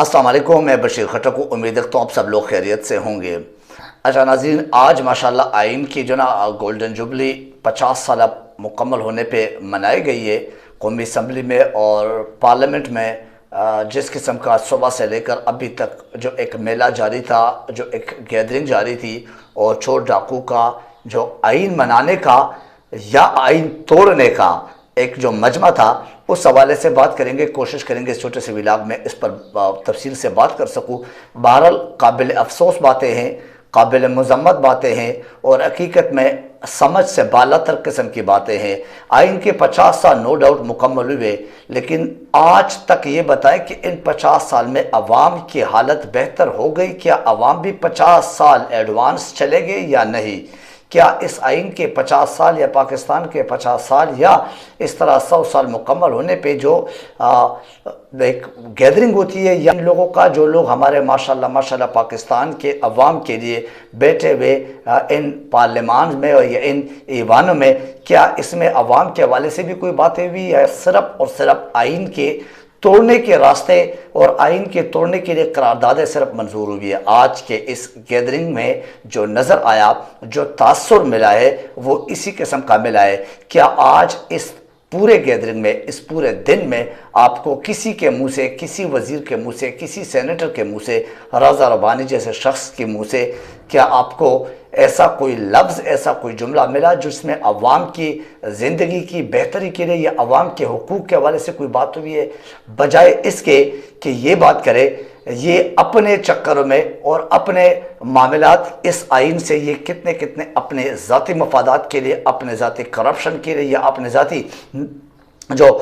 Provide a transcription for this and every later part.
السلام علیکم، میں بشیر خٹک ہوں۔ امید رکھتا ہوں آپ سب لوگ خیریت سے ہوں گے۔ اچھا ناظرین، آج ماشاءاللہ آئین کی جو گولڈن جوبلی 50 سالہ مکمل ہونے پہ منائی گئی ہے قومی اسمبلی میں اور پارلیمنٹ میں۔ جس قسم کا صبح سے لے کر ابھی تک جو ایک میلہ جاری تھا، جو ایک گیدرنگ جاری تھی، اور چور ڈاکو کا جو آئین منانے کا یا آئین توڑنے کا ایک جو مجمع تھا، اس حوالے سے بات کریں گے، کوشش کریں گے اس چھوٹے سے ولاگ میں اس پر تفصیل سے بات کر سکوں۔ بہرحال قابل افسوس باتیں ہیں، قابل مذمت باتیں ہیں، اور حقیقت میں سمجھ سے بالاتر قسم کی باتیں ہیں۔ آئین کے 50 سال نو ڈاؤٹ مکمل ہوئے، لیکن آج تک یہ بتائیں کہ ان 50 سال میں عوام کی حالت بہتر ہو گئی؟ کیا عوام بھی 50 سال ایڈوانس چلے گئے یا نہیں؟ کیا اس آئین کے 50 سال یا پاکستان کے 50 سال یا اس طرح 100 سال مکمل ہونے پہ جو ایک گیدرنگ ہوتی ہے، یا ان لوگوں کا جو لوگ ہمارے ماشاءاللہ پاکستان کے عوام کے لیے بیٹھے ہوئے ان پارلیمان میں یا ان ایوانوں میں، کیا اس میں عوام کے حوالے سے بھی کوئی باتیں ہوئی، یا صرف اور صرف آئین کے توڑنے کے راستے اور آئین کے توڑنے کے لیے قراردادیں صرف منظور ہوئی ہے؟ آج کے اس گیدرنگ میں جو نظر آیا، جو تاثر ملا ہے، وہ اسی قسم کا ملا ہے۔ کیا آج اس پورے گیدرنگ میں، اس پورے دن میں آپ کو کسی کے منہ سے، کسی وزیر کے منہ سے، کسی سینیٹر کے منہ سے، رضا ربانی جیسے شخص کے منہ سے، کیا آپ کو ایسا کوئی لفظ، ایسا کوئی جملہ ملا جس میں عوام کی زندگی کی بہتری کے لیے یا عوام کے حقوق کے حوالے سے کوئی بات ہوئی ہے؟ بجائے اس کے کہ یہ بات کرے، یہ اپنے چکروں میں اور اپنے معاملات اس آئین سے یہ کتنے اپنے ذاتی مفادات کے لیے، اپنے ذاتی کرپشن کے لیے، یا اپنے ذاتی جو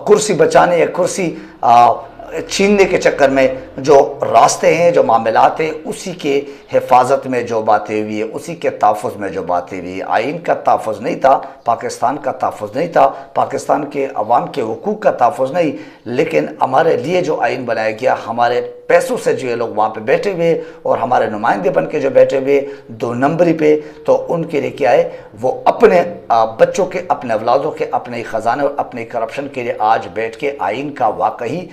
کرسی بچانے یا کرسی چھیننے کے چکر میں جو راستے ہیں، جو معاملات ہیں، اسی کے حفاظت میں جو باتیں ہوئی ہے، اسی کے تحفظ میں جو باتیں ہوئی ہے۔ آئین کا تحفظ نہیں تھا، پاکستان کا تحفظ نہیں تھا، پاکستان کے عوام کے حقوق کا تحفظ نہیں، لیکن ہمارے لیے جو آئین بنایا گیا، ہمارے پیسوں سے جو یہ لوگ وہاں پہ بیٹھے ہوئے اور ہمارے نمائندے بن کے جو بیٹھے ہوئے 2 نمبری پہ، تو ان کے لیے کیا ہے، وہ اپنے بچوں کے، اپنے اولادوں کے، اپنے خزانے اور اپنے کرپشن کے لیے آج بیٹھ کے آئین کا واقعی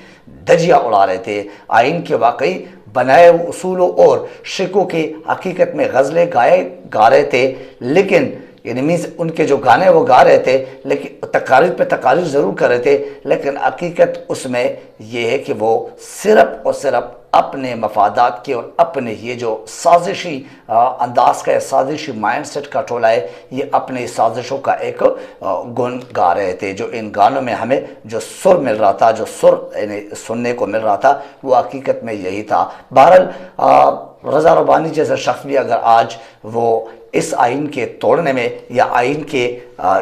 دھجیہ اڑا رہے تھے۔ آئین کے واقعی بنائے اصولوں اور شکوں کی حقیقت میں غزلیں گا رہے تھے، لیکن یعنی مینس ان کے جو گانے وہ گا رہے تھے، لیکن تقاریر پہ تقاریر ضرور کر رہے تھے، لیکن حقیقت اس میں یہ ہے کہ وہ صرف اور صرف اپنے مفادات کے اور اپنے یہ جو سازشی انداز کا ہے، سازشی مائنڈ سیٹ کا ٹولہ ہے، یہ اپنی سازشوں کا ایک گن گا رہے تھے۔ جو ان گانوں میں ہمیں جو سر مل رہا تھا، جو سر یعنی سننے کو مل رہا تھا، وہ حقیقت میں یہی تھا۔ بہرحال رضا ربانی جیسا شخص بھی اگر آج وہ اس آئین کے توڑنے میں، یا آئین کے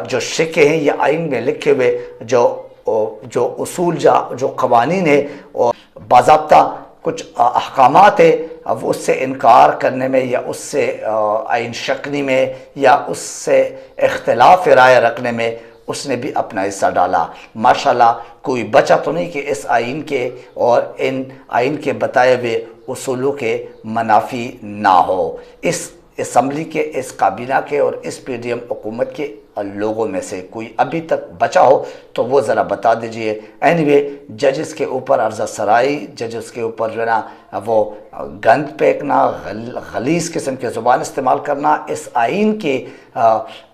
جو شکے ہیں، یا آئین میں لکھے ہوئے جو اصول، جو قوانین ہیں اور باضابطہ کچھ احکامات ہیں، اب اس سے انکار کرنے میں، یا اس سے آئین شکنی میں، یا اس سے اختلاف رائے رکھنے میں اس نے بھی اپنا حصہ ڈالا۔ ماشاءاللہ کوئی بچا تو نہیں کہ اس آئین کے اور ان آئین کے بتائے ہوئے اصولوں کے منافی نہ ہو۔ اس اسمبلی کے، اس کابینہ کے اور اس پی ڈی ایم حکومت کے لوگوں میں سے کوئی ابھی تک بچا ہو تو وہ ذرا بتا دیجئے۔ اینیوے، ججز کے اوپر عرضہ سرائی، ججز کے اوپر جو ہے نا وہ گند پھینکنا، غلیظ قسم کے زبان استعمال کرنا، اس آئین کے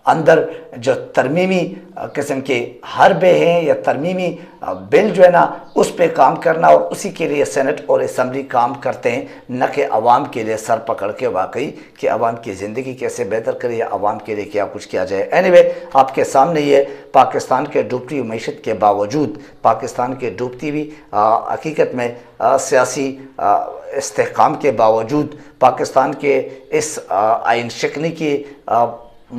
اندر جو ترمیمی قسم کے حربے ہیں یا ترمیمی بل جو ہے نا اس پہ کام کرنا، اور اسی کے لیے سینٹ اور اسمبلی کام کرتے ہیں، نہ کہ عوام کے لیے سر پکڑ کے واقعی کہ عوام کی زندگی کیسے بہتر کرے یا عوام کے لیے کیا کچھ کیا جائے۔ اینیوے، آپ کے سامنے یہ پاکستان کے ڈوبتی ہوئی معیشت کے باوجود، پاکستان کے ڈوبتی ہوئی حقیقت میں سیاسی استحکام کے باوجود، پاکستان کے اس آئین شکنی کی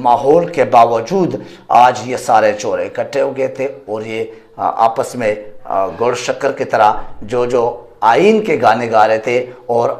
ماحول کے باوجود، آج یہ سارے چور اکٹھے ہو گئے تھے اور یہ آپس میں گڑ شکر کی طرح جو آئین کے گانے گا رہے تھے، اور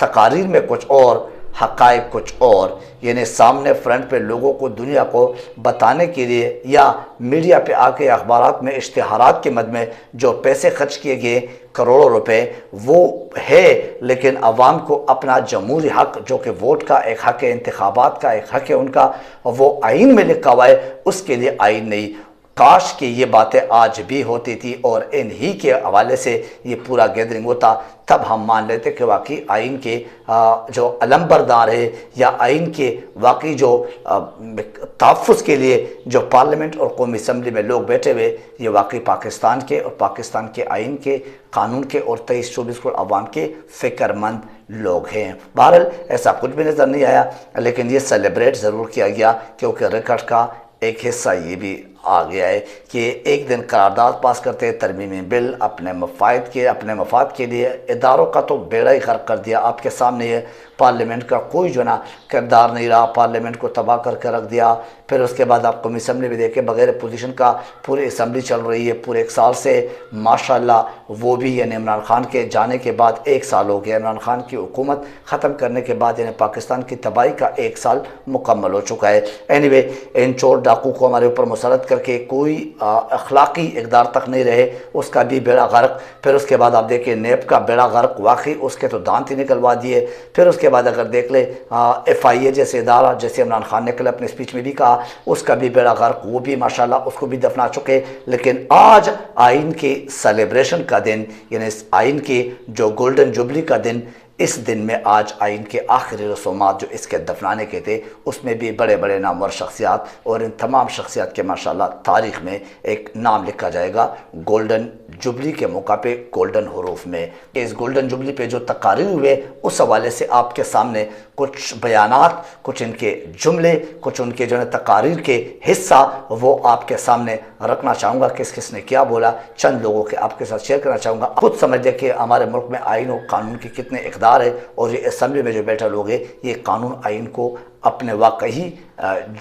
تقاریر میں کچھ اور، حقائق کچھ اور، یعنی سامنے فرنٹ پہ لوگوں کو، دنیا کو بتانے کے لیے، یا میڈیا پہ آ کے اخبارات میں اشتہارات کے مد میں جو پیسے خرچ کیے گئے کروڑوں روپے، وہ ہے، لیکن عوام کو اپنا جمہوری حق جو کہ ووٹ کا ایک حق ہے، انتخابات کا ایک حق ہے ان کا، وہ آئین میں لکھا ہوا ہے، اس کے لیے آئین نہیں۔ کاش کہ یہ باتیں آج بھی ہوتی تھی اور انہی کے حوالے سے یہ پورا گیدرنگ ہوتا، تب ہم مان لیتے کہ واقعی آئین کے جو علمبردار ہے یا آئین کے واقعی جو تحفظ کے لیے جو پارلیمنٹ اور قومی اسمبلی میں لوگ بیٹھے ہوئے، یہ واقعی پاکستان کے اور پاکستان کے آئین کے، قانون کے اور 23-24 کروڑ عوام کے فکر مند لوگ ہیں۔ بہرحال ایسا کچھ بھی نظر نہیں آیا، لیکن یہ سیلیبریٹ ضرور کیا گیا کیونکہ ریکارڈ کا ایک حصہ یہ بھی آ گیا ہے کہ ایک دن قرارداد پاس کرتے، ترمیمی بل اپنے مفاد کے لیے اداروں کا تو بیڑا ہی غرق کر دیا۔ آپ کے سامنے یہ پارلیمنٹ کا کوئی جو نا کردار نہیں رہا، پارلیمنٹ کو تباہ کر کے رکھ دیا۔ پھر اس کے بعد آپ قومی اسمبلی بھی دیکھیں، بغیر اپوزیشن کا پوری اسمبلی چل رہی ہے پورے ایک سال سے، ماشاءاللہ۔ وہ بھی یعنی عمران خان کے جانے کے بعد ایک سال ہو گیا، عمران خان کی حکومت ختم کرنے کے بعد یعنی پاکستان کی تباہی کا ایک سال مکمل ہو چکا ہے۔ اینیوے، ان چور ڈاکو کو ہمارے اوپر مسلط کر کے کوئی اخلاقی اقدار تک نہیں رہے، اس کا بھی بیڑا غرق۔ پھر اس کے بعد آپ دیکھیں نیب کا بیڑا غرق، واقعی اس کے تو دانت ہی نکلوا دیے۔ پھر اس کے بعد اگر دیکھ لیں FIA جیسے ادارہ، جیسے عمران خان نے کل اپنے اسپیچ میں بھی کہا، اس کا بھی بیڑا غرق، وہ بھی ماشاءاللہ اس کو بھی دفنا چکے۔ لیکن آج آئین کے سیلیبریشن کا دن، یعنی اس آئین کے جو گولڈن جوبلی کا دن، اس دن میں آج آئین کے آخری رسومات جو اس کے دفنانے کے تھے، اس میں بھی بڑے بڑے نامور شخصیات، اور ان تمام شخصیات کے ماشاءاللہ تاریخ میں ایک نام لکھا جائے گا گولڈن جوبلی کے موقع پہ گولڈن حروف میں۔ اس گولڈن جوبلی پہ جو تقاریر ہوئے، اس حوالے سے آپ کے سامنے کچھ بیانات، کچھ ان کے جملے، کچھ ان کے جو ہے تقاریر کے حصہ، وہ آپ کے سامنے رکھنا چاہوں گا۔ کس کس نے کیا بولا، چند لوگوں کے آپ کے ساتھ شیئر کرنا چاہوں گا۔ خود سمجھ لیں کہ ہمارے ملک میں آئین و قانون کے کتنے اقدار ہے، اور یہ اسمبلی میں جو بیٹھے لوگ ہیں، یہ قانون آئین کو اپنے واقعی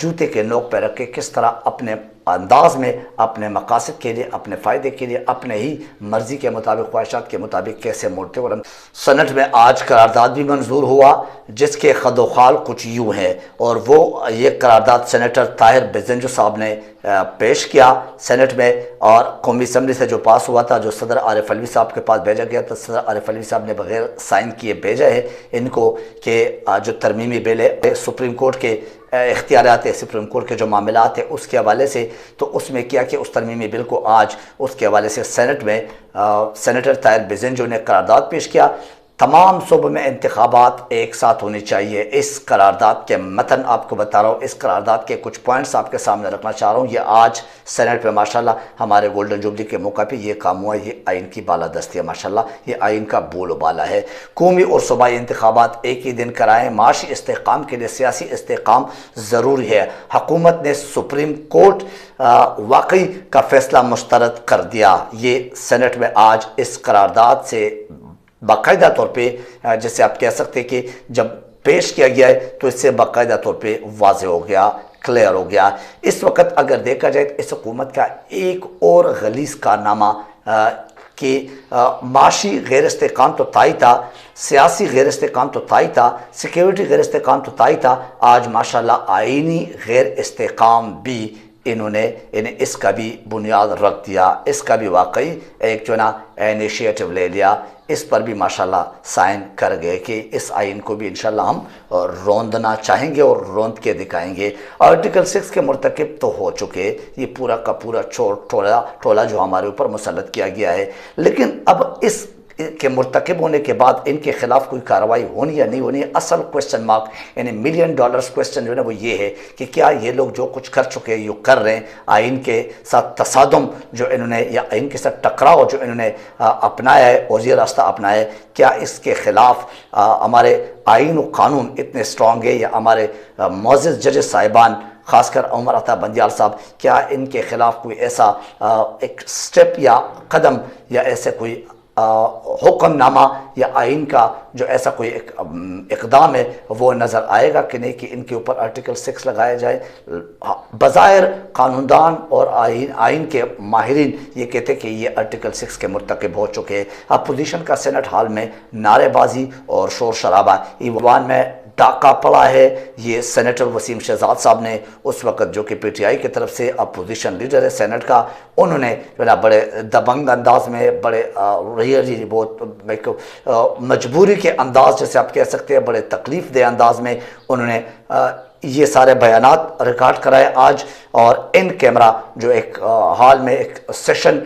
جوتے کے نوک پہ رکھ کے کس طرح اپنے انداز میں، اپنے مقاصد کے لیے، اپنے فائدے کے لیے، اپنے ہی مرضی کے مطابق، خواہشات کے مطابق کیسے موڑتے۔ اور سینٹ میں آج قرارداد بھی منظور ہوا جس کے خد و خال کچھ یوں ہیں، اور وہ یہ قرارداد سینیٹر طاہر بیزنجو صاحب نے پیش کیا سینٹ میں، اور قومی اسمبلی سے جو پاس ہوا تھا، جو صدر عارف علوی صاحب کے پاس بھیجا گیا تھا، صدر عارف علوی صاحب نے بغیر سائن کیے بھیجا ہے ان کو کہ جو ترمیمی بل ہے سپریم کورٹ کے اختیارات ہے، سپریم کورٹ کے جو معاملات ہیں اس کے حوالے سے، تو اس میں کیا کہ اس ترمیمی بل کو آج اس کے حوالے سے سینٹ میں سینیٹر طاہر بیزنجو نے قرارداد پیش کیا۔ تمام صوبوں میں انتخابات ایک ساتھ ہونی چاہیے۔ اس قرارداد کے متن آپ کو بتا رہا ہوں، اس قرارداد کے کچھ پوائنٹس آپ کے سامنے رکھنا چاہ رہا ہوں۔ یہ آج سینٹ پہ ماشاءاللہ ہمارے گولڈن جوبلی کے موقع پہ یہ کام ہوا، یہ آئین کی بالادستی ہے ماشاءاللہ، یہ آئین کا بول و بالا ہے۔ قومی اور صوبائی انتخابات ایک ہی دن کرائیں، معاشی استحکام کے لیے سیاسی استحکام ضروری ہے۔ حکومت نے سپریم کورٹ واقعی کا فیصلہ مسترد کر دیا۔ یہ سینٹ میں آج اس قرارداد سے باقاعدہ طور پہ جیسے آپ کہہ سکتے کہ جب پیش کیا گیا ہے تو اس سے باقاعدہ طور پہ واضح ہو گیا، کلیئر ہو گیا۔ اس وقت اگر دیکھا جائے تو اس حکومت کا ایک اور غلیظ کارنامہ کہ معاشی غیر استحکام تو طے تھا، سیاسی غیر استحکام تو طے تھا، سیکیورٹی غیر استحکام تو طے تھا، آج ماشاءاللہ آئینی غیر استحکام بھی انہوں نے اس کا بھی بنیاد رکھ دیا، اس کا بھی واقعی ایک جو نا انیشیٹو لے لیا، اس پر بھی ماشاءاللہ سائن کر گئے کہ اس آئین کو بھی انشاءاللہ ہم روندنا چاہیں گے اور روند کے دکھائیں گے۔ آرٹیکل 6 کے مرتکب تو ہو چکے، یہ پورا کا پورا ٹولہ جو ہمارے اوپر مسلط کیا گیا ہے، لیکن اب اس کے مرتکب ہونے کے بعد ان کے خلاف کوئی کارروائی ہونی یا نہیں ہونی، اصل کوسچن مارک یعنی $1,000,000 کوسچن جو ہے وہ یہ ہے کہ کیا یہ لوگ جو کچھ کر چکے ہیں، یہ کر رہے ہیں، آئین کے ساتھ تصادم جو انہوں نے یا آئین کے ساتھ ٹکراؤ جو انہوں نے اپنایا ہے اور یہ راستہ اپنایا ہے، کیا اس کے خلاف ہمارے آئین و قانون اتنے سٹرونگ ہے، یا ہمارے معزز ججز صاحبان خاص کر عمر عطا بندیال صاحب، کیا ان کے خلاف کوئی ایسا ایک سٹیپ یا قدم یا ایسے کوئی حکم نامہ یا آئین کا جو ایسا کوئی اقدام ہے وہ نظر آئے گا کہ نہیں کہ ان کے اوپر آرٹیکل 6 لگایا جائے؟ بظاہر قانوندان اور آئین کے ماہرین یہ کہتے کہ یہ آرٹیکل 6 کے مرتکب ہو چکے ہیں۔ اپوزیشن کا سینٹ ہال میں نعرے بازی اور شور شرابہ، ایوان میں ڈاکہ پڑا ہے۔ یہ سینیٹر وسیم شہزاد صاحب نے اس وقت جو کہ PTI کی طرف سے اپوزیشن لیڈر ہے سینٹ کا، انہوں نے جو نا بڑے دبنگ انداز میں، بڑے ریئلی بہت مجبوری کے انداز جیسے آپ کہہ سکتے ہیں، بڑے تکلیف دہ انداز میں انہوں نے یہ سارے بیانات ریکارڈ کرائے آج، اور ان کیمرہ جو ایک ہال میں ایک سیشن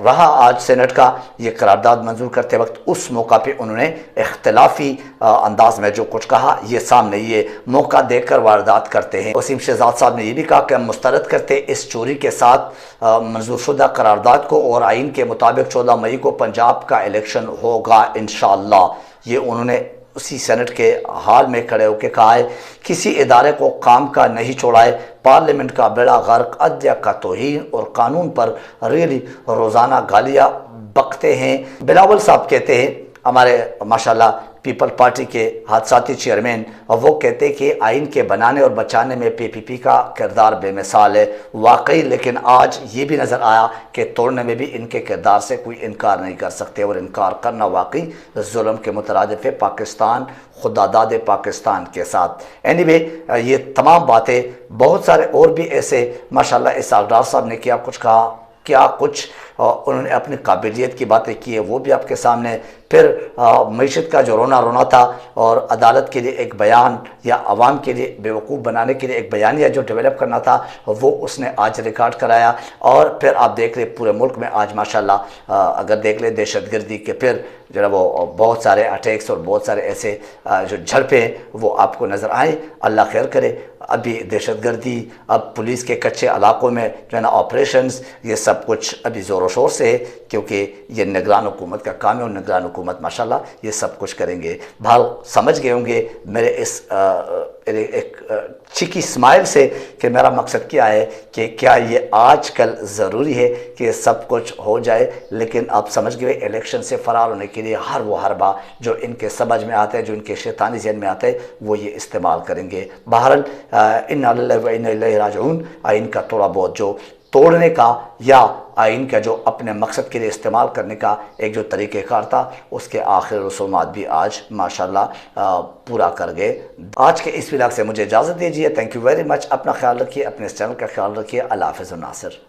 رہا آج سینٹ کا یہ قرارداد منظور کرتے وقت، اس موقع پہ انہوں نے اختلافی انداز میں جو کچھ کہا، یہ سامنے یہ موقع دیکھ کر واردات کرتے ہیں۔ وسیم شہزاد صاحب نے یہ بھی کہا کہ ہم مسترد کرتے اس چوری کے ساتھ منظور شدہ قرارداد کو، اور آئین کے مطابق 14 مئی کو پنجاب کا الیکشن ہوگا انشاءاللہ۔ یہ انہوں نے اسی سینٹ کے حال میں کھڑے ہو کے کہا ہے کسی ادارے کو کام کا نہیں چھوڑا ہے، پارلیمنٹ کا بیڑا غرق، عدلیہ کا توہین اور قانون پر ریلی روزانہ گالیاں بکتے ہیں۔ بلاول صاحب کہتے ہیں، ہمارے ماشاءاللہ پیپل پارٹی کے حادثاتی چیئرمین، وہ کہتے ہیں کہ آئین کے بنانے اور بچانے میں پی پی پی کا کردار بے مثال ہے واقعی، لیکن آج یہ بھی نظر آیا کہ توڑنے میں بھی ان کے کردار سے کوئی انکار نہیں کر سکتے، اور انکار کرنا واقعی ظلم کے مترادف ہے پاکستان خداداد پاکستان کے ساتھ۔ اینی وے یہ تمام باتیں بہت سارے اور بھی ایسے ماشاءاللہ اسحاق ڈار صاحب نے کیا کچھ کہا، کیا کچھ انہوں نے اپنی قابلیت کی باتیں کی ہے، وہ بھی آپ کے سامنے۔ پھر معیشت کا جو رونا رونا تھا اور عدالت کے لیے ایک بیان یا عوام کے لیے بیوقوف بنانے کے لیے ایک بیانیہ جو ڈیولپ کرنا تھا، وہ اس نے آج ریکارڈ کرایا۔ اور پھر آپ دیکھ لیں پورے ملک میں آج ماشاءاللہ اگر دیکھ لیں دہشت گردی کے پھر جو ہے وہ بہت سارے اٹیکس اور بہت سارے ایسے جو جھڑپیں وہ آپ کو نظر آئیں۔ اللہ خیر کرے، ابھی دہشت گردی، اب پولیس کے کچے علاقوں میں جو ہے نا آپریشنز، یہ سب کچھ ابھی زور و شور سے ہے، کیونکہ یہ نگران حکومت کا کام ہے، اور نگران حکومت ماشاءاللہ یہ سب کچھ کریں گے۔ بھال سمجھ گئے ہوں گے میرے اس ایک چیکی اسمائل سے کہ میرا مقصد کیا ہے، کہ کیا یہ آج کل ضروری ہے کہ یہ سب کچھ ہو جائے، لیکن آپ سمجھ گئے الیکشن سے فرار ہونے کے لیے ہر وہ حربہ جو ان کے سمجھ میں آتا ہے، جو ان کے شیطانی ذہن میں آتا ہے، وہ یہ استعمال کریں گے۔ بہرحال انا للہ و انا الیہ راجعون، آئین کا تھوڑا بہت جو توڑنے کا یا آئین کا جو اپنے مقصد کے لیے استعمال کرنے کا ایک جو طریقہ کار تھا، اس کے آخر رسومات بھی آج ماشاءاللہ پورا کر گئے۔ آج کے اس ولاگ سے مجھے اجازت دیجیے، تھینک یو ویری مچ، اپنا خیال رکھیے، اپنے اس چینل کا خیال رکھیے، اللہ حافظ و ناصر۔